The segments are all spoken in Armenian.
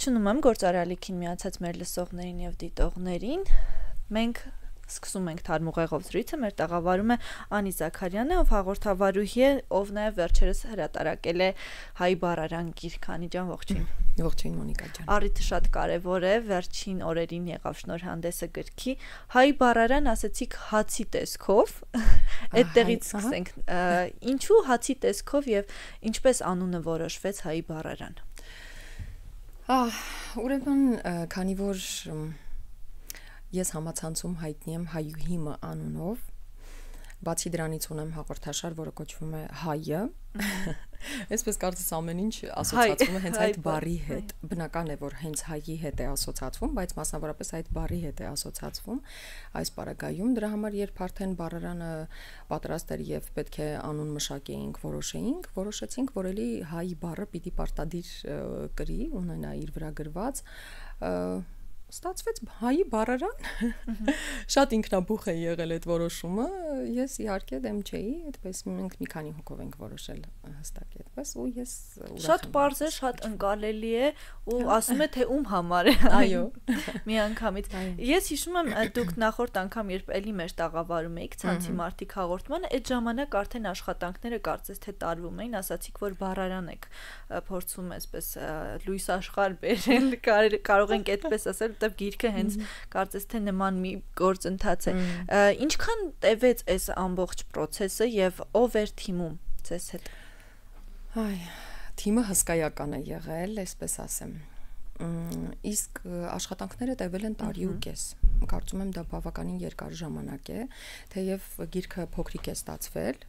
Ողջունում եմ գործարարիքին միացած մեր լսողներին եւ դիտողներին։ Մենք սկսում ենք թարմուղեղով զրույցը, մեր տաղավարում է Անի Զաքարյանը, ով հաղորդավարուհի է, ով նաեւ վերջերս հրատարակել է Հայ բառարան գիրք։ Անի ջան, ողջույն։ Ողջույն Մոնիկա ջան։ Առիթը շատ կարեւոր է, վերջին օրերին եղավ շնորհանդեսը գրքի։ Հայ բառարան ասացիք հացի տեսքով։ Այդտեղից սկսենք։ Ինչու հացի տեսքով եւ ինչպես անունը որոշվեց Հայ բառարան։ Ուրեմն, քանի որ ես համացանցում հայտնի եմ Հայուհի անունով, բացի դրանից ունեմ հաղորդաշար, որը կոչվում է Հայը, այսպես կարծես ամեն ինչ ասոցացվում է հենց այդ բառի հետ։ Բնական է, որ հենց Հայի հետ է ասոցացվում, բայց մասնավորապես այդ բառի հետ է ասոցացվում այս պարագայում։ Դրա համար երբ արդեն բառարանը պատրաստ էր եւ պետք է անուն մշակեինք, որոշեցինք, որ էլի Հայ բառը պիտի պարտադիր կրի, ունենա իր վրա գրված, ստացվեց Հայի բառարան։ Շատ ինքնաբուխ է եղել այդ որոշումը, ես իհարկե դեմ չէի, այդպես մենք մի քանի հոգով ենք որոշել հստակ այդպես, ու ես շատ պարզ է, շատ ընկալելի է ու ասում է թե ում համար է։ Այո, միանգամից։ Ես հիշում եմ, դուք նախորդ անգամ երբ էլի մեր տաղավարում էիք ցանցի մարտիկ հաղորդմանը, այդ ժամանակ արդեն աշխատանքները կարծես թե տարվում էին, ասացիք, որ բառարան եք փորձում այսպես լույս աշխարհ բերել, կարող ենք այդպես ասել, որտեղ գիրքը հենց կարծես թե նման մի գործընթաց է։ Ինչքան տևեց այս ամբողջ process-ը եւ ով էր թիմում ձեզ հետ։ Թիմը հսկայական է եղել, այսպես ասեմ։ Իսկ աշխատանքները տևել են տարի ու կես։ Կարծում եմ դա բավականին երկար ժամանակ է, թեև գիրքը փոքրիկ է ստացվել,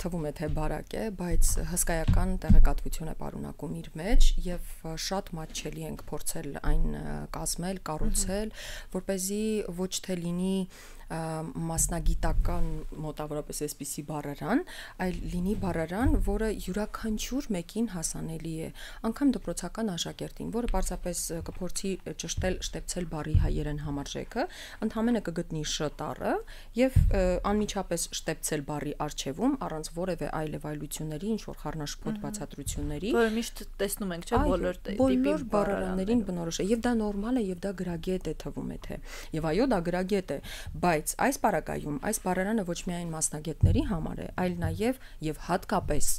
թվում է թե բարակ է, բայց հսկայական տեղեկատվություն է պարունակում իր մեջ եւ շատ մատչելի ենք փորձել այն կազմել, կառուցել, որպեսզի ոչ թե լինի մասնագիտական մոտավորապես այսպիսի բառարան, այլ լինի բառարան, որը յուրաքանչյուր մեկին հասանելի է, անգամ դպրոցական աշակերտին, որը պարզապես կփորձի ճշտել, շտեպցել բառի հայերեն համարժեքը, ընդհանրապես կգտնի Շ տառը եւ անմիջապես շտեպցել բառի առջևում առանց որևէ այլևայլությունների, ինչ որ խառնաշփոթ բացատրությունների, որը միշտ տեսնում ենք, չէ՞, բոլոր տիպի բառարաններին բնորոշ է, եւ դա նորմալ է, եւ դա գրագետ է թվում է թե։ Եվ այո, դա գրագետ է, բայց այս պարագայում այս բառարանը ոչ միայն մասնագետների համար է, այլ նաեւ եւ հատկապես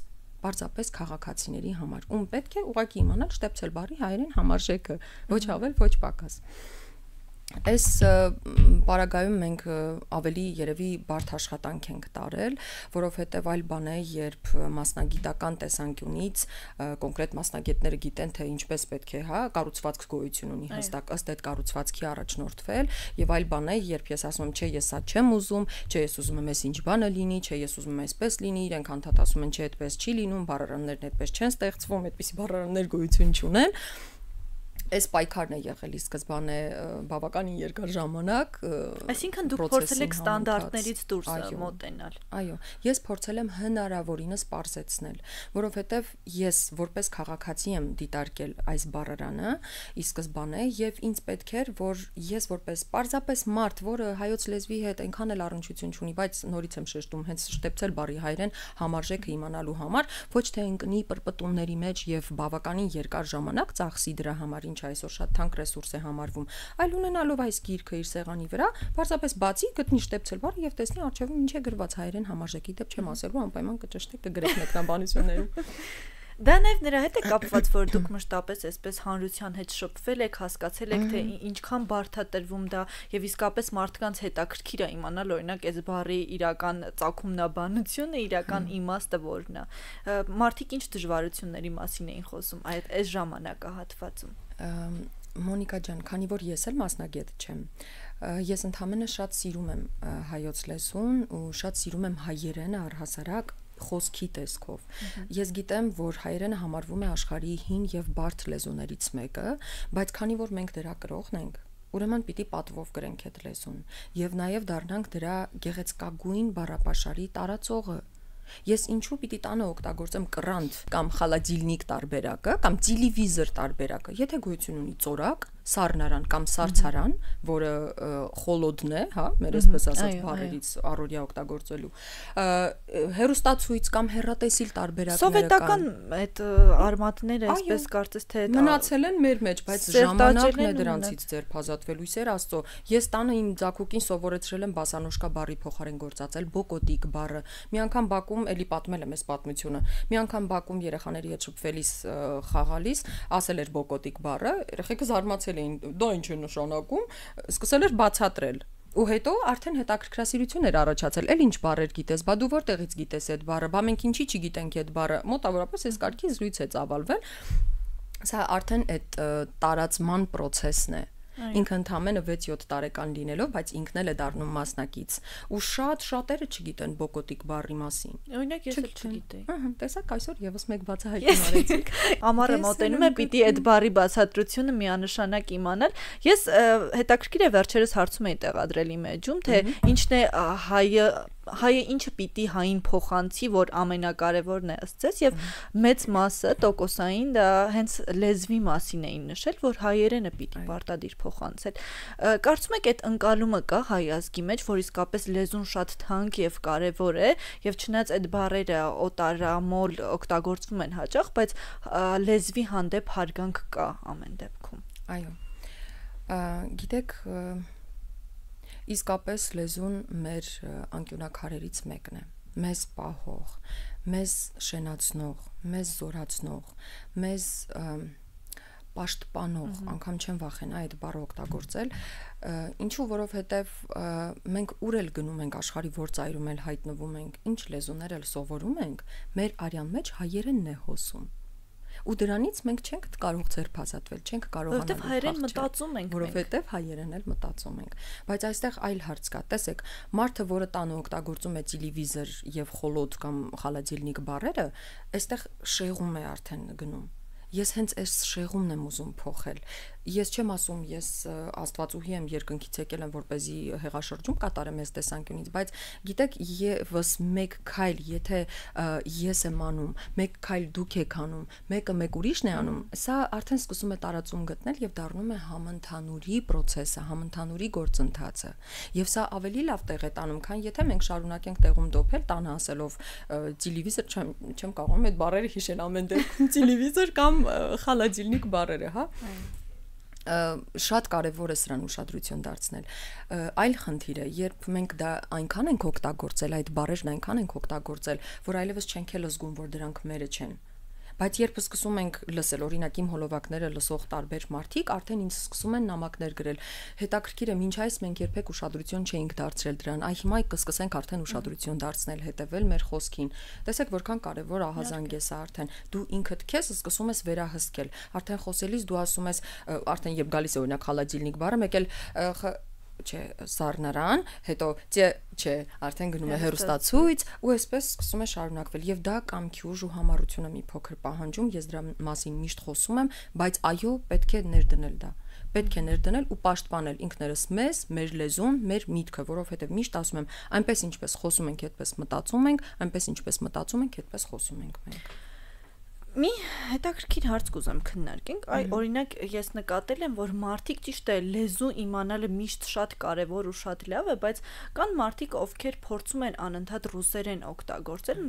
պարզապես քաղաքացիների համար, ում պետք է ուղղակի իմանալ շտեպցել բառի հայերեն համարժեքը, ոչ ավել, ոչ պակաս։ Այս պարագայում մենք ավելի երևի բարդ աշխատանք ենք տարել, որովհետև այլ բան է, երբ մասնագիտական տեսանկյունից կոնկրետ մասնագետները գիտեն, թե ինչպես պետք է, կառուցվածք գոյություն ունի հստակ ըստ այդ կառուցվածքի առաջնորդվել, եւ այլ բան է, երբ ես ասում եմ, չէ, ես սա չեմ ուզում, չէ, ես ուզում եմ այս ինչ բանը լինի, չէ, ես ուզում եմ այսպես լինի, իրենք անդադասում են, չէ, այդպես չի լինում, բառարաններն այդպես չեն ստեղծվում, այդպիսի բառարաններ գոյություն չունեն։ Այս պայքարն է եղել ի սկզբանե բավականին երկար ժամանակ, այսինքն դուք փորձել եք ստանդարտներից դուրս մոտենալ։ Այո, ես փորձել եմ հնարավորինս պարզեցնել, որովհետև ես որպես քաղաքացի եմ դիտարկել այս բառարանը ի սկզբանե եւ ինձ պետք էր, որ ես որպես պարզապես մարդ, որը հայոց լեզվի հետ այնքան էլ առնչություն չունի, բայց նորից եմ շեշտում, հենց շտեպցել բառի հայերեն համարժեքը իմանալու համար, ոչ թե ընկնի պրպտումների մեջ եւ բավականին երկար ժամանակ ծախսի դրա համար, ինչ այսօր շատ թանկ ռեսուրս է համարվում, այլ ունենալով այս գիրքը իր սեղանի վրա, պարզապես բացի գտնի շտեպցել բառը եւ տեսնի առջևում ինչ է գրված հայերեն համարժեքի դեպ չեմ ասելու, անպայման կճշտեք, կգրեք մեկնաբանություններում։ Դա նաև նրա հետ է կապված, որ դուք մշտապես այսպես հանրության հետ շփվել եք, հասկացել եք, թե ինչքան բարդ է տրվում դա եւ իսկապես մարդկանց հետաքրքիր է իմանալ օրինակ այս բառի իրական ծագումնաբանությունը, իրական իմաստը որն է։ Մարդիկ ինչ դժվարությունների մասին էին խոսում այս ժամանակահատվածում։ Մոնիկա ջան, քանի որ ես էլ մասնագետ չեմ, ես ընդհանրապես շատ սիրում եմ հայոց լեզուն ու շատ սիրում եմ հայերենը առհասարակ խոսքի տեսքով։ Ես գիտեմ, որ հայերենը համարվում է աշխարհի հին եւ բարդ լեզուներից մեկը, բայց քանի որ մենք դրա կրողն ենք, ուրեմն պիտի պատվով գրենք այդ լեզուն եւ նաեւ դառնանք դրա գեղեցկագույն բառապաշարի տարածողը։ Ես ինչու պիտի տանը օգտագործեմ կռանտ կամ խալադիլնիկ տարբերակը կամ տելևիզոր տարբերակը, եթե գոյություն ունի ծորակ, սառնարան կամ սարցարան, որը խոլոդն է, հա, մեր այսպես ասած բառերից առօրյա օգտագործելու, հեռուստացույց կամ հեռատեսիլ տարբերակները կան։ Սովետական այդ արմատները այսպես կարծես թե մնացել են մեր մեջ, բայց ժամանակն է դրանցից ձերբազատվելու, իսեր Աստծո։ Ես տանը իմ ձակուկին սովորեցրել եմ բասանոշկա բառի փոխարեն գործածել բոկոտիկ բառը։ Մի անգամ բակում էլի պատմել եմ այս պատմությունը։ Մի անգամ բակում երեխաների հետ շփվելիս խաղալիս ասել էր բոկոտիկ բառը, երեխեքը զարմացել էին, դա ինչ է նշանակում, սկսել էր բացատրել։ Ու հետո արդեն հետաքրքրասիրություն էր առաջացել, էլ ինչ բառեր գիտես, բա դու որտեղից գիտես այդ բառը, բա մենք ինչի չգիտենք այդ բառը, մոտավորապես այս կարգի զրույց է ծավալվել։ Սա արդեն այդ տարածման process-ն է։ Ինքը ընդամենը 6-7 տարեկան լինելով, բայց ինքն էլ է դառնում մասնակից։ Ու շատերը չգիտեն բոկոտիկ բառի մասին։ Օրինակ ես էլ չգիտեի։ Ահա, տեսակ այսօր եւս մեկ բացահայտում արեցիք։ Ամառը մոտենում է, պիտի այդ բառի բացատրությունը միանշանակ իմանալ։ Ես հետաքրքիր է վերջերս հարցում էի տեղադրել իմ էջում, թե ինչն է հայը ինչը պիտի հային փոխանցի, որ ամենակարևորն է ըստ ձեզ, եւ մեծ մասը տոկոսային դա հենց լեզվի մասին էին նշել, որ հայերենը պիտի պարտադիր փոխանցել։ Կարծում եք այդ ընկալումը կա հայ ազգի մեջ, որ իսկապես լեզուն շատ թանկ եւ կարևոր է, եւ չնայած այդ բառերը օտարամոլ օգտագործվում են հաճախ, բայց լեզվի հանդեպ հարգանք կա ամեն դեպքում։ Այո։ Գիտեք, իսկապես լեզուն մեր անկյունակարերից մեկն է, մեզ պահող, մեզ շենացնող, մեզ զորացնող, մեզ պաշտպանող, անգամ չեմ վախենա այդ բառը օգտագործել, ինչու որովհետև մենք ուր էլ գնում ենք աշխարհի որ ծայրում էլ հայտնվում ենք, ինչ լեզուներ էլ սովորում ենք, մեր արյան մեջ հայերենն է հոսում։ Ու դրանից մենք չենք կարող ձերբազատվել, չենք կարողանալ հայերեն մտածում ենք, որովհետև հայերեն էլ մտածում ենք, բայց այստեղ այլ հարց կա, տեսեք, մարդը, որը տանը օգտագործում է տելևիզոր եւ խոլոդ կամ խալադիլնիկ բառերը, այստեղ շեղում է արդեն գնում։ Ես հենց այս շեղումն եմ ուզում փոխել։ Ես չեմ ասում, ես աստվածուհի եմ, երկնքից եկել եմ, որպեսզի հեղաշրջում կատարեմ այս տեսանկյունից, բայց գիտեք, եւս մեկ քայլ, եթե ես եմ անում, մեկ քայլ դուք եք անում, մեկը մեկ ուրիշն է անում, սա արդեն սկսում է տարածում գտնել եւ դառնում է համընդհանուրի process-ը, համընդհանուրի գործընթացը։ Եվ սա ավելի լավ տեղ է տանում, քան եթե մենք շարունակենք տեղում դոփել, տանը ասելով տելևիզոր չեմ կարողանում այդ բառերը հիշել ամեն դեպքում, տելևիզոր կամ խալադիլնիկ բառերը, հա։ Շատ կարևոր է սրան ուշադրություն դարձնել։ Այլ խնդիր է, երբ մենք դա այնքան ենք օգտագործել, այդ բառերն այնքան ենք օգտագործել, որ այլևս չենք էլ զգում, որ դրանք մերը չեն։ Բայց երբ սկսում ենք լսել, օրինակ իմ հոլովակները լսող տարբեր մարդիկ արդեն ինձ սկսում են նամակներ գրել։ Հետաքրքիր է, մինչ այս մենք երբեք ուշադրություն չէինք դարձրել դրան, այ հիմա կսկսենք արդեն ուշադրություն դարձնել, հետևել մեր խոսքին։ Տեսեք, որքան կարևոր ահազանգ է սա արդեն։ Դու ինքդ քեզ սկսում ես վերահսկել։ Արդեն խոսելիս դու ասում ես, արդեն երբ գալիս է օրինակ խալադիլնիկ բառը, մեկ էլ չէ, սառնարան, հետո չէ, արդեն գնում է հեռուստացույց ու այսպես սկսում է շարունակվել եւ դա կամքի ուժ ու համառությունը մի փոքր պահանջում, ես դրա մասին միշտ խոսում եմ, բայց այո, պետք է ներդնել դա։ Պետք է ներդնել ու պաշտպանել ինքներս մեզ, մեր լեզուն, մեր միտքը, որովհետեւ միշտ ասում եմ, այնպես ինչպես խոսում ենք, այդպես մտածում ենք, այնպես ինչպես մտածում ենք, այդպես խոսում ենք մենք։ Մի հետաքրքիր հարց կուզեմ քննարկենք, օրինակ ես նկատել եմ, որ մարդիկ ճիշտ է լեզու իմանալը միշտ շատ կարևոր ու շատ լավ է, բայց կան մարդիկ, ովքեր փորձում են անընդհատ ռուսերեն օգտագործել,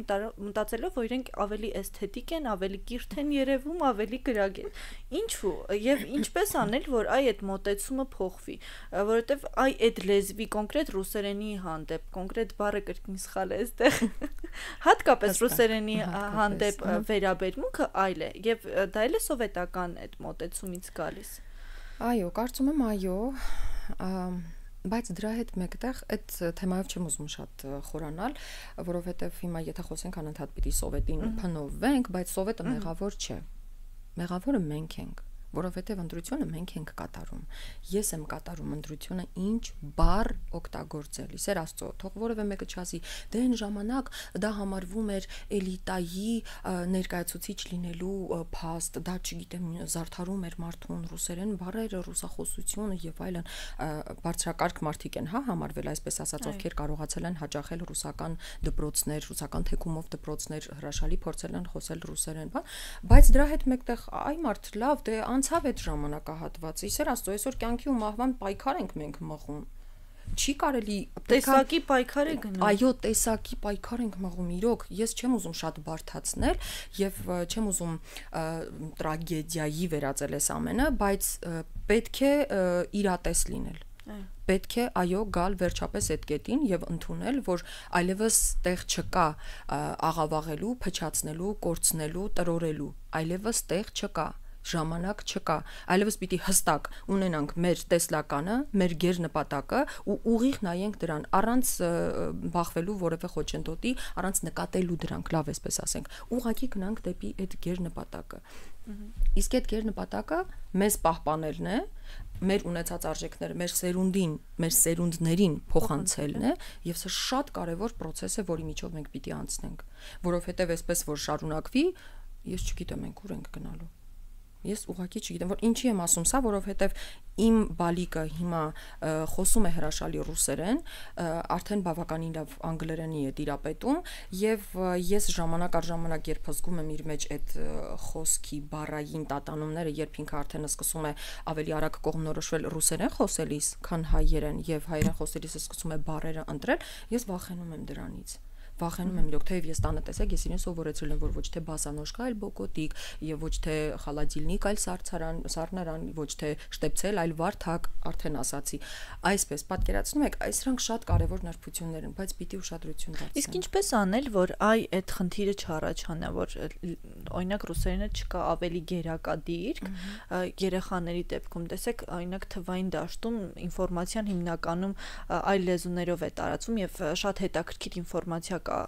մտածելով, որ իրենք ավելի էսթետիկ են, ավելի կիրթ են երևում, ավելի գրագետ։ Ինչու եւ ինչպես անել, որ այդ մոտեցումը փոխվի, որովհետեւ այդ լեզվի կոնկրետ ռուսերենի հանդեպ, կոնկրետ բառը կրկին սխալ է այստեղ, հատկապես ռուսերենի հանդեպ վերաբերմունքը այլ է եւ դա էլ է սովետական այդ մոտեցումից գալիս։ Այո, կարծում եմ այո, բայց դրա հետ մեկտեղ այդ թեմայով չեմ ուզում շատ խորանալ, որովհետեւ հիմա եթե խոսենք անընդհատ պիտի սովետին փնովենք, բայց սովետը մեղավոր չէ։ Մեղավորը մենք ենք, որովհետև ընտրությունը մենք ենք կատարում։ Ես եմ կատարում ընտրությունը ինչ բառ օգտագործել։ Իսեր Աստծո, թող որևէ մեկը չասի, դե այն ժամանակ դա համարվում էր էլիտայի ներկայացուցիչ լինելու փաստ, դա չգիտեմ, զարդարում էր մարդուն ռուսերեն բառերը, ռուսախոսությունը եւ այլն, բարձրակարգ մարդիկ են, հա, համարվել այսպես ասած, ովքեր կարողացել են հաճախել ռուսական դպրոցներ, ռուսական թեկումով դպրոցներ, հրաշալի փորձել են խոսել ռուսերեն, բայց դրա հետ մեկտեղ այ մարդ լավ, դե անցավ այդ ժամանակահատվածը, իսեր աստծո, այսօր կյանքի ու մահվան պայքար ենք մենք մղում։ Չի կարելի տեսակի պայքար է գնում։ Այո, տեսակի պայքար ենք մղում իրոք։ Ես չեմ ուզում շատ բարդացնել եւ չեմ ուզում տրագեդիայի վերածել այս ամենը, բայց պետք է իրատես լինել։ Պետք է այո գալ վերջապես այդ կետին եւ ընդունել, որ այլևս տեղ չկա աղավաղելու, փչացնելու, կորցնելու, տրորելու, այլևս տեղ չկա, ժամանակ չկա, այլևս պիտի հստակ ունենանք մեր տեսլականը, մեր գեր նպատակը ու ուղիղ նայենք դրան, առանց բախվելու որևէ խոչընդոտի, առանց նկատելու դրանք, լավ էսպես ասենք, ուղղակի գնանք դեպի այդ գեր նպատակը։ Իսկ այդ գեր նպատակը մեզ պահպանելն է, մեր ունեցած արժեքները, մեր սերունդին, մեր սերունդներին փոխանցելն է, եւ սա շատ կարեւոր process է, որի միջով մենք պիտի անցնենք, որովհետեւ այսպես որ շարունակվի, ես չգիտեմ մենք ուր ենք գնալու։ Ես ուղղակի չգիտեմ, որ ինչի եմ ասում սա, որովհետև իմ բալիկը հիմա խոսում է հրաշալի ռուսերեն, արդեն բավականին լավ անգլերենի է տիրապետում, եւ ես ժամանակ առ ժամանակ երբ զգում եմ իր մեջ այդ խոսքի բառային տատանումները, երբ ինքը արդեն սկսում է ավելի արագ կողմնորոշվել ռուսերեն խոսելիս, քան հայերեն, եւ հայերեն խոսելիս սկսում է բառերը ընտրել, ես վախենում եմ դրանից։ Վախենում եմ իրոք, թեև ես տանը տեսեք, ես իրեն սովորեցրել եմ, որ ոչ թե բասանոժկա, այլ բոկոտիկ, եւ ոչ թե խալադիլնիկ, այլ սառնարան, ոչ թե շտեպցել, այլ վարդակ, արդեն ասացի։ Այսպես պատկերացնում եք, այսրանք շատ կարեւոր նրբություններ են, բայց պիտի ուշադրություն դարձնել։ Իսկ ինչպես անել, որ այդ խնդիրը չառաջանա, որ օրինակ ռուսերենը չկա ավելի գերակադիրք, երեխաների դեպքում, տեսեք, օրինակ թվային դաշտում ինֆորմացիան հիմնականում այլ լեզուներով է տարածվում եւ շատ հետաքրքիր ինֆորմացիա կա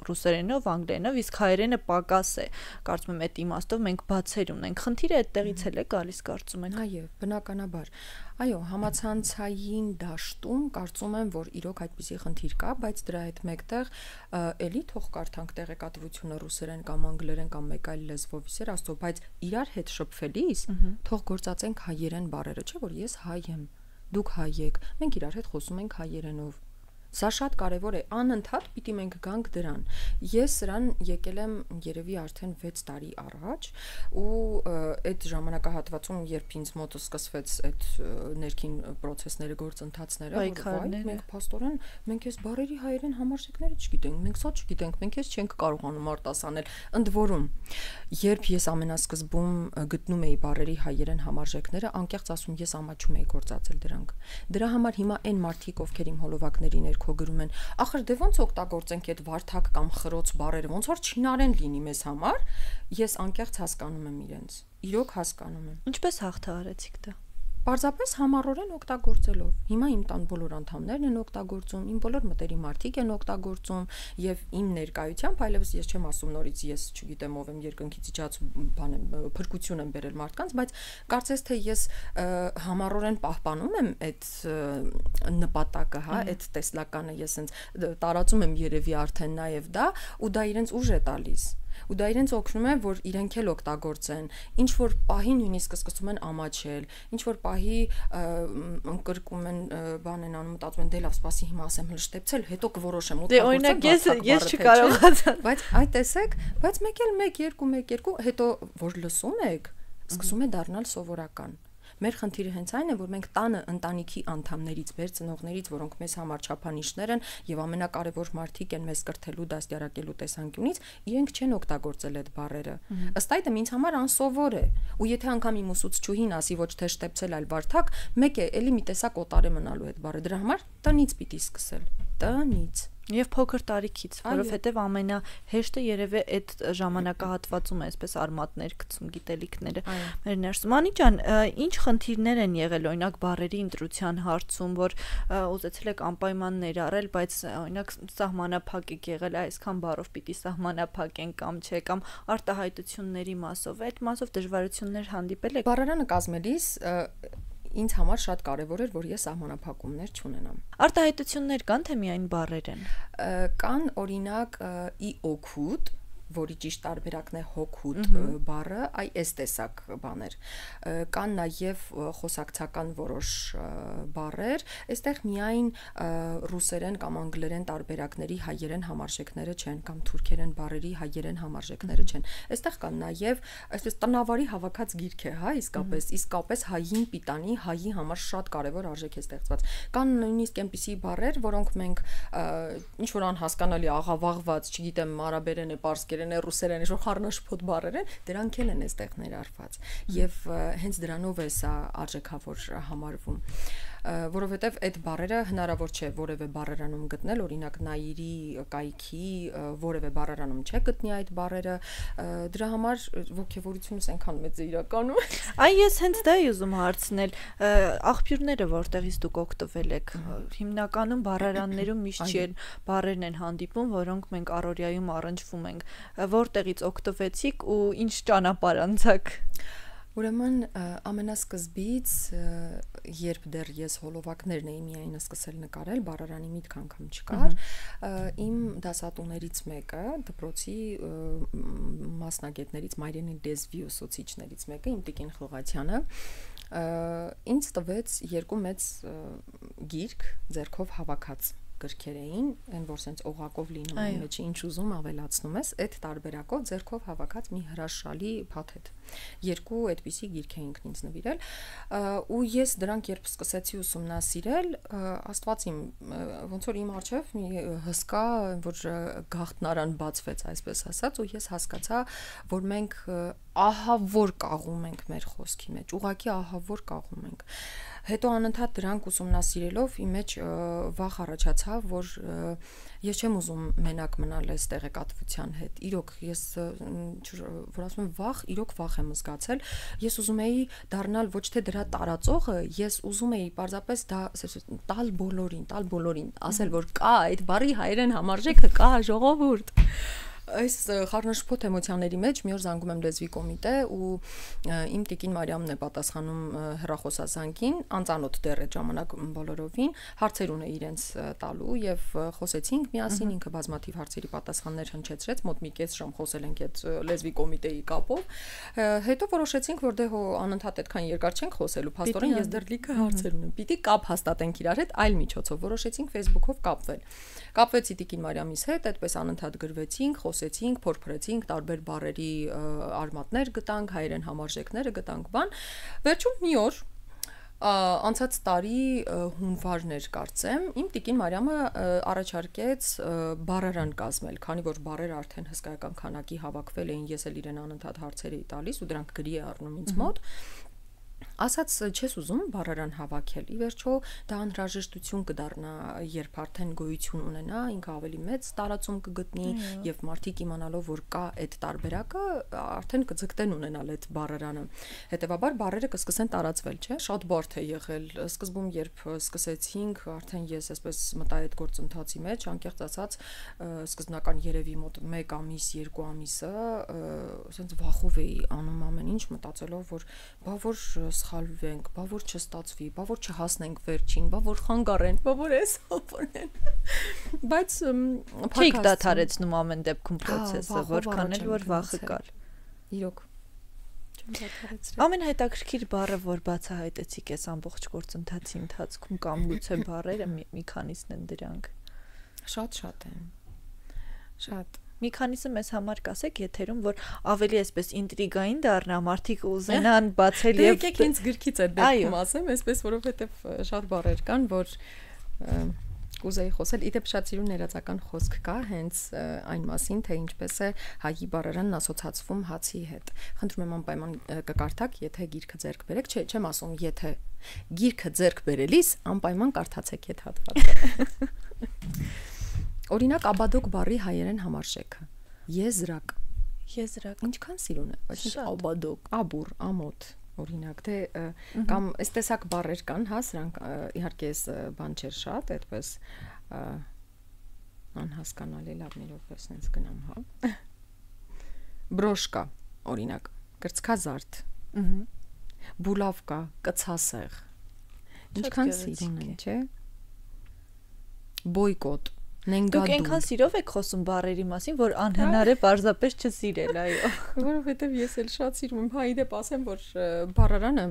ռուսերենով, անգլերենով, իսկ հայերենը պակաս է։ Կարծում եմ այդ իմաստով մենք բացեր ունենք։ Խնդիրը այդտեղից էլ է գալիս, կարծում եք։ Այո, բնականաբար։ Այո, համացանցային դաշտում կարծում եմ, որ իրոք այդպիսի խնդիր կա, բայց դրա հետ մեկտեղ էլի թող կարդանք տեղեկատվությունը ռուսերեն կամ անգլերեն կամ մեկ այլ լեզվով, իսեր աստծո, բայց իրար հետ շփվելիս թող գործածենք հայերեն բառերը, չէ՞ որ ես հայ եմ, դուք հայ եք, մենք իրար հետ խոսում ենք հայերենով։ Սա շատ կարևոր է, անընդհատ պիտի մենք գանք դրան։ Ես սրան եկել եմ երևի արդեն 6 տարի առաջ ու այդ ժամանակահատվածում, երբ ինձ մոտ սկսվեց այդ ներքին process-ները, գործընթացները, մենք փաստորեն մենք այս բարերի հայերեն համարժեքները չգիտենք, մենք սա չգիտենք, մենք էս չենք կարողանում արտասանել։ Ընդ որում, երբ ես ամենասկզբում գտնում էի բարերի հայերեն համարժեքները, անկեղծ ասում, ես ամաչում էի գործածել դրանք։ Դրա համար հիմա այն մարդիկ, ովքեր իմ հոլովակներին քո գրում են, ախր դե ոնց օգտագործենք այդ վարդակ կամ խրոց բառերը, ոնց որ չինարեն լինի մեզ համար, ես անկեղծ հասկանում եմ իրենց, իրոք հասկանում եմ։ Ինչպես հաղթահարեցիք դա։ Պարզապես համառորեն օգտագործելով։ Հիմա իմ տան բոլոր անդամներն են օգտագործում, իմ բոլոր մտերիմ մարդիկ են օգտագործում եւ իմ ներկայությամբ այլևս ես չեմ ասում նորից ես չգիտեմ ով եմ երկնքից իջած բան եմ փրկություն եմ բերել մարդկանց, բայց կարծես թե ես համառորեն պահպանում եմ այդ նպատակը, հա, այդ տեսլականը ես հենց տարածում եմ երևի արդեն նաեւ դա ու դա իրենց ուժ է տալիս։ Ու դա իրենց օգնում է, որ իրենք էլ օգտագործեն, ինչ որ պահի նույնիսկ սկսում են ամաչել, ինչ որ պահի ընկրկում են, բան են անում, մտածում են, դե լավ, սպասի հիմա ասեմ հլշտեպցել, հետո կորոշեմ օգտագործեմ։ Դե օրինակ ես չկարողացա։ Բայց այ տեսեք, բայց մեկ էլ 1-2, հետո որ լսում եք, սկսում է դառնալ սովորական։ Մեր խնդիրը հենց այն է, որ մենք տանը ընտանիքի անդամներից, մեր ծնողներից, որոնք մեզ համար չափանիշներ են եւ ամենակարևոր մարդիկ են մեզ կրթելու, դաստիարակելու տեսանկյունից, իրենք չեն օգտագործել այդ բառերը։ Ըստ այդմ ինձ համար անսովոր է։ Ու եթե անգամ իմ ուսուցչուհին ասի ոչ թե շտեպցել, այլ վարդակ, մեկ է, էլի մի տեսակ օտար է մնալու այդ բառը։ Դրա համար տնից պիտի սկսել։ Տնից։ Եվ փոքր տարիքից, որովհետև ամենահեշտը երևի այդ ժամանակահատվածում է, այսպես արմատներ գցում գիտելիքները մեր ներսում։ Անի ջան, ինչ խնդիրներ են եղել օրինակ բառերի ընտրության հարցում, որ ուզեցել եք անպայման ներառել, բայց օրինակ սահմանափակ եք եղել, այսքան բառով պիտի սահմանափակեն կամ չէ, կամ արտահայտությունների մասով, այդ մասով դժվարություններ հանդիպել եք։ Բառարանը կազմելիս ինձ համար շատ կարևոր էր, որ ես սահմանափակումներ չունենամ։ Արտահայտություններ կան, թե միայն բառեր են։ Կան օրինակ ի օգուտ որի ճիշտ տարբերակն է հոգուտ բառը, այս տեսակ բաներ։ Կան նաև խոսակցական որոշ բառեր, այստեղ միայն ռուսերեն կամ անգլերեն տարբերակների հայերեն համարժեքները չեն կամ թուրքերեն բառերի հայերեն համարժեքները չեն։ Այստեղ կան նաև այսպես տնավարի հավաքած գիրք է, հա, իսկապես հային պիտանի, հայի համար շատ կարևոր արժեք է ստեղծված։ Կան նույնիսկ այնպիսի բառեր, որոնք մենք ինչ որ անհասկանալի աղավաղված, չգիտեմ, արաբերեն է, պարսկերեն է, ռուսերեն է, ինչ որ խառնաշփոթ բառեր են, դրանք էլ են այստեղ ներառված։ Եվ հենց դրանով է սա արժեքավոր համարվում, որովհետև այդ բառերը հնարավոր չէ որևէ բառարանում գտնել, օրինակ Նայիրի կայքի որևէ բառարանում չէ գտնի այդ բառերը, դրա համար ոգևորությունս այնքան մեծ է իրականում։ Այ ես հենց դա էի ուզում հարցնել, աղբյուրները որտեղից դուք օգտվել եք, հիմնականում բառարաններում միշտ չի բառերն են հանդիպում, որոնք մենք առօրյայում առնչվում ենք, որտեղից օգտվեցիք ու ինչ ճանապարհ անցաք։ Ուրեմն ամենասկզբից, երբ դեռ ես հոլովակներն էի միայն սկսել նկարել, բառարանի միտք անգամ չկար, իմ դասատուներից մեկը, դպրոցի մասնագետներից, մայրենի լեզվի ուսուցիչներից մեկը, իմ Տիկին Խլղացյանը, ինձ տվեց երկու մեծ գիրք ձեռքով հավաքած գրքեր էին, այն որ սենց օղակով լինում են, մեջը ինչ ուզում ավելացնում ես, այդ տարբերակով ձեռքով հավաքած մի հրաշալի փաթեթ։ Երկու այդպիսի գիրք էինք ինձ նվիրել, ու ես դրանք երբ սկսեցի ուսումնասիրել, Աստված իմ, ոնց որ իմ առջև մի հսկա, որ գաղտնարան բացվեց, այսպես ասած, ու ես հասկացա, որ մենք ահավոր կաղում ենք մեր խոսքի մեջ, ուղղակի ահավոր կաղում ենք։ Հետո անընդհատ դրանք ուսումնասիրելով իմ մեջ վախ առաջացավ, որ ես չեմ ուզում մենակ մնալ այս տեղեկատվության հետ։ Իրոք ես որ ասում եմ վախ, իրոք վախ եմ զգացել։ Ես ուզում էի դառնալ ոչ թե դրա տարածողը, ես ուզում էի պարզապես դա տալ բոլորին, ասել որ կա այդ բառի հայերեն համարժեքը, կա ժողովուրդ։ Այս խառնաշփոթ էմոցիաների մեջ մի օր զանգում եմ լեզվի կոմիտե ու իմ Տիկին Մարիամն է պատասխանում հեռախոսազանգին, անծանոթ դեռ այդ ժամանակ բոլորովին, հարցեր ունե իրենց տալու եւ խոսեցինք միասին, ինքը բազմաթիվ հարցերի պատասխաններ հնչեցրեց, մոտ մի կես ժամ խոսել ենք այդ լեզվի կոմիտեի կապով։ Հետո որոշեցինք, որ դե անընդհատ այդքան երկար չենք խոսելու, փաստորեն ես դեռ լիքը հարցեր ունեմ։ Պիտի կապ հաստատենք իրար հետ այլ միջոցով, որոշեցինք Facebook-ով կապվել։ Կապվեցի Տիկին Մարիամիս հետ, այդպես անընդհատ գրվեցինք, խոսեցինք, փորփրեցինք, տարբեր բառերի արմատներ գտանք, հայերեն համարժեքները գտանք, բան։ Վերջում մի օր անցած տարի հունվարն էր կարծեմ, իմ Տիկին Մարիամը առաջարկեց բառարան կազմել, քանի որ բառերը արդեն հսկայական քանակի հավաքվել էին, ես էլ իրեն անընդհատ հարցեր էի տալիս ու դրանք գրի է առնում ինձ մոտ։ Ասաց չես ուզում բառարան հավաքել, ի վերջո դա անհրաժեշտություն կդառնա, երբ արդեն գոյություն ունենա, ինքը ավելի մեծ տարածում կգտնի եւ մարդիկ իմանալով որ կա այդ տարբերակը, արդեն կձգտեն ունենալ այդ բառարանը։ Հետևաբար բառերը կսկսեն տարածվել, չէ՞։ Շատ բարդ է եղել։ Սկզբում երբ սկսեցինք, արդեն ես այսպես մտա այդ գործընթացի մեջ, անկեղծ ասած, սկզբնական երևի մոտ 1 ամիս, 2 ամիսը, ասենց վախով էի անում ամեն ինչ, մտածելով որ բա որ սխալվենք, բա որ չստացվի, բա որ չհասնենք վերջին, բա որ խանգարեն, բա որ էս հոպորեն։ Բայց չեք դադարեցնում ամեն դեպքում process-ը, որքան էլ որ վախը կար։ Իրոք չեմ դադարեցրել։ Ամենահետաքրքիր բառը, որ բացահայտեցիք այս ամբողջ գործընթացի ընթացքում կամ գուցե բառերը մի քանիսն են դրանք։ Շատ են։ Շատ Մի քանիսը մեզ համար կասեք եթերում, որ ավելի այսպես ինտրիգային դառնա, մարդիկ ուզենան բացել եւ եկեք ինձ գրքից այդ դեպքում ասեմ, այսպես որովհետեւ շատ բառեր կան, որ կուզեի խոսել, իդեպ շատ սիրուն ներածական խոսք կա հենց այն մասին, թե ինչպես է հայի բառարանն ասոցացվում հացի հետ։ Խնդրում եմ անպայման կկարդաք, եթե գիրքը ձեռք բերեք, չէ, չեմ ասում, եթե գիրքը ձեռք բերելիս անպայման կարդացեք այդ հատվածը։ Օրինակ աբադոկ բառի հայերեն համարժեքը։ Եզրակ։ Ինչքան սիրուն է, բայց աբադոկ, աբուր, ամոթ, օրինակ, թե կամ այս տեսակ բառեր կան, հա, սրանք իհարկե էս բան չէր շատ, այդպես անհասկանալի լավ մի րոպե sense գնամ, հա։ Բրոշկա, օրինակ, կրծքազարդ։ Բուլավկա, կցասեղ։ Ինչքան սիրուն է, չէ՞։ Բոյկոտ Դուք այնքան սիրով եք խոսում բառերի մասին, որ անհնար է պարզապես չսիրել, այո։ Որովհետև ես էլ շատ սիրում եմ, հա, իդեպ ասեմ, որ բառարանը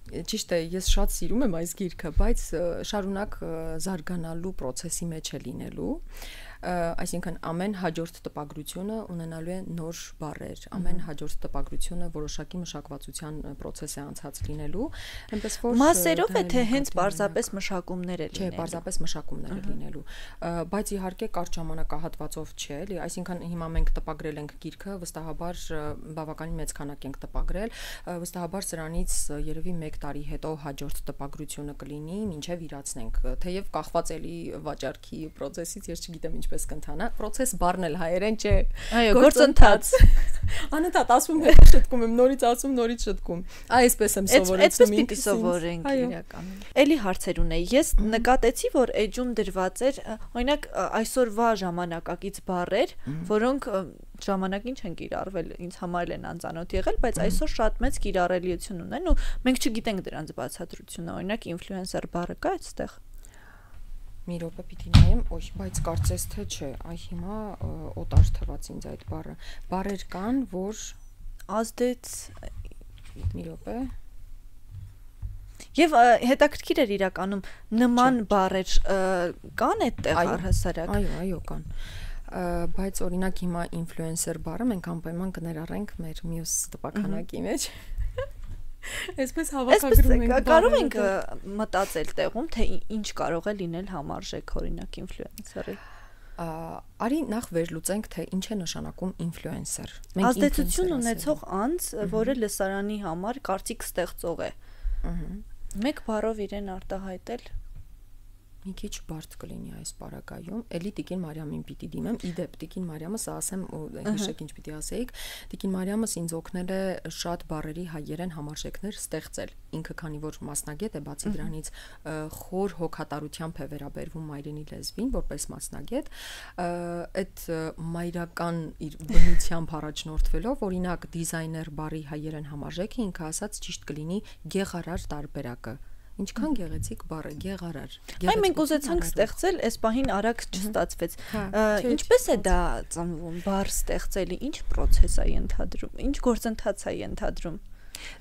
ճիշտ է, ես շատ սիրում եմ այս գիրքը, բայց շարունակ զարգանալու process-ի մեջ է լինելու, այսինքն ամեն հաջորդ տպագրությունը ունենալու է նոր բառեր, ամեն հաջորդ տպագրությունը որոշակի մշակվածության process է անցած լինելու, այնպես որ մասերով է թե հենց պարզապես մշակումներ է լինելու։ Չէ, պարզապես մշակումներ է լինելու, բայց իհարկե կարճ ժամանակահատվածով չէ, էլի, այսինքն հիմա մենք տպագրել ենք գիրքը, վստահաբար բավականին մեծ քանակ ենք տպագրել, վստահաբար սրանից երևի 1 տարի հետո հաջորդ տպագրությունը կլինի, մինչև իրացնենք, թեև կախված էլի վաճառքի process-ից, ես չգիտեմ ինչպես կընթանա, process բառն էլ հայերեն չէ։ Այո, գործընթաց։ Անընդհատ ասում եմ, շտկում եմ, նորից ասում, նորից շտկում։ Այսպես եմ սովորեցնում։ Այդպես պիտի սովորենք իրականում։ Էլի հարցեր ունեի։ Ես նկատեցի, որ էջում դրված էր, օրինակ, այսօրվա ժամանակակից բառեր, որոնք ժամանակին չեն կիրառվել, ինձ համար են անծանոթ եղել, բայց այսօր շատ մեծ կիրառելիություն ունեն ու մենք չգիտենք դրանց բացատրությունը։ Օրինակ, ինֆլուենսեր բառը կա այստեղ։ Մի րոպե պիտի նայեմ, ոյ, բայց կարծես թե չէ, այ հիմա օտար թվաց ինձ այդ բառը։ Բառեր կան, որ ազդեց մի րոպե։ Եվ հետաքրքիր էր իրականում նման բառեր կան այդտեղ առհասարակ։ Այո, կան։ Բայց օրինակ հիմա ինֆլուենսեր բառը մենք անպայման կներառենք մեր մյուս տպաքանակի մեջ։ Այսպես հավաքագրում ենք։ Կարող ենք մտածել տեղում, թե ինչ կարող է լինել համարժեք օրինակ ինֆլուենսերի։ Արի նախ վերլուծենք, թե ինչ է նշանակում ինֆլուենսեր։ Ազդեցություն ունեցող անձ, որը լսարանի համար կարծիք ստեղծող է։ Մեկ բառով իրեն արտահայտել մի քիչ բարդ կլինի այս պարագայում, էլի Տիկին Մարիամին պիտի դիմեմ, իդեպ Տիկին Մարիամը, սա ասեմ, հիշեք ինչ պիտի ասեիք, Տիկին Մարիամս ինձ օգնել է շատ բառերի հայերեն համարժեքներ ստեղծել, ինքը քանի որ մասնագետ է, բացի դրանից խոր հոգատարությամբ է վերաբերվում մայրենի լեզվին, որպես մասնագետ, այդ մայրական իր բնությամբ առաջնորդվելով, օրինակ դիզայներ բառի հայերեն համարժեքը ինքը ասած ճիշտ կլինի գեղարար տարբերակը։ Ինչքան գեղեցիկ բառ է, գեղարար։ Այ մենք ուզեցանք ստեղծել, այս պահին արագ չստացվեց։ Ինչպես է դա ծնվում, բառ ստեղծելի, ինչ process է ենթադրում, ինչ գործընթաց է ենթադրում։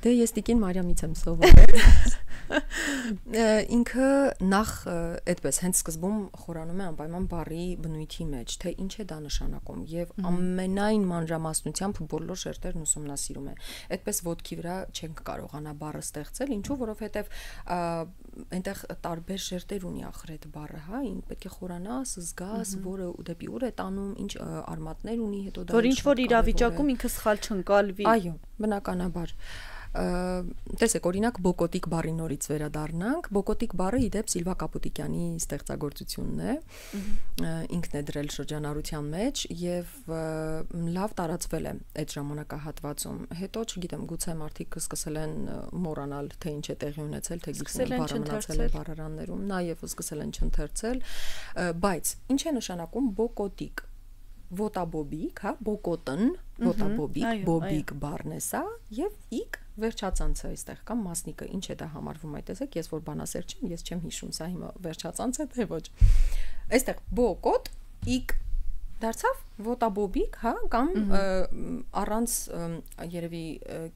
Դե ես Տիկին Մարիամից եմ սովորել։ Ինքը նախ այդպես հենց սկզբում խորանում է անպայման բառի բնույթի մեջ, թե ինչ է դա նշանակում եւ ամենայն մանրամասնությամբ բոլոր շերտերն ուսումնասիրում է։ Այդպես ոտքի վրա չենք կարողանա բառը ստեղծել, ինչու որովհետեւ այնտեղ տարբեր շերտեր ունի ախր այդ բառը, հա, ինք պետք է խորանաս, զգաս, որը դեպի ուր է տանում, ինչ արմատներ ունի, հետո դա որ ինչ որ իրավիճակում ինքը սխալ չընկալվի։ Այո, բնականաբար։ Տեսեք, օրինակ բոկոտիկ բառի նորից վերադառնանք, բոկոտիկ բառը իդեպ Սիլվա Կապուտիկյանի ստեղծագործությունն է, ինքն է դրել շրջանառության մեջ եւ լավ տարածվել է այդ ժամանակահատվածում։ Հետո, չգիտեմ, գուցե մարդիկ սկսել են մոռանալ, թե ինչ է տեղի ունեցել, թե գիտեն բառը մնացել է բառարաններում, նաեւ սկսել են չընթերցել, բայց ինչ է նշանակում բոկոտիկ։ Ոտաբոբիկ, հա, բոկոտն, ոտաբոբիկ, բոբիկ բառն է սա եւ իկ վերջացանցը այստեղ կամ մասնիկը, ինչ է դա համարվում, այդ տեսեք, ես որ բանասեր չեմ, ես չեմ հիշում, սա հիմա վերջացանց է թե ոչ։ Այստեղ բոկոտ, իկ դարձավ ոտաբոբիկ, հա, կամ առանց երևի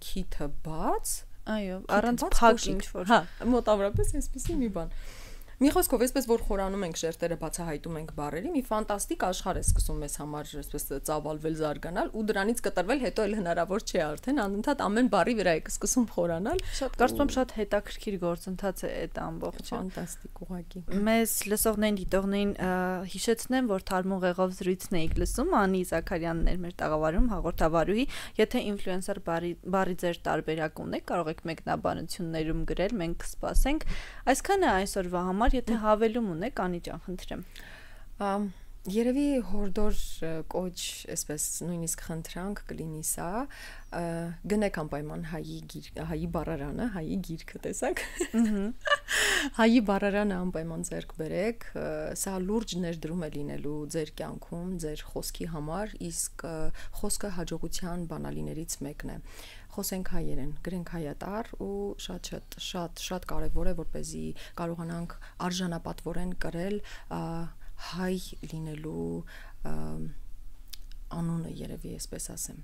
քիթը բաց, այո, առանց փակ ինչ որ։ Հա, մոտավորապես այսպեսի մի բան։ Մի խոսքով, այսպես որ խորանում ենք շերտերը, բացահայտում ենք բառերի, մի ֆանտաստիկ աշխարհ է սկսում մեզ համար այսպես ծավալվել, զարգանալ ու դրանից կտրվել, հետո էլ հնարավոր չէ արդեն անընդհատ ամեն բառի վրա եք սկսում խորանալ։ Շատ կարծում եմ շատ հետաքրքիր գործընթաց է այդ ամբողջը։ Ֆանտաստիկ ուղղակի։ Մեզ լսողներին, դիտողներին հիշեցնեմ, որ թարմող եղով զրույցն էիք լսում, Անի Զաքարյանն էր մեր տաղավարում, հաղորդավարուհի, եթե ինֆլուենսեր բառի ձեր տարբերակ ունեք, կարող եք մեկնաբանություններում գրել, մենք կսպասենք։ Այսքանը այսօրվա համար, եթե հավելում ունեք, Անի ջան, խնդրեմ։ Երևի հորդոր կոչ, այսպես նույնիսկ խնդրանք կլինի սա, գնեք անպայման հայի բառարանը, հայի գիրքը, տեսակ։ Հայի բառարանը անպայման ձեռք բերեք, սա լուրջ ներդրում է լինելու ձեր կյանքում, ձեր խոսքի համար, իսկ խոսքը հաջողության բանալիներից մեկն է։ Խոսենք հայերեն, գրենք հայատառ ու շատ կարևոր է, որպեսզի կարողանանք արժանապատվորեն կրել հայ լինելու անունը, երևի այսպես ասեմ։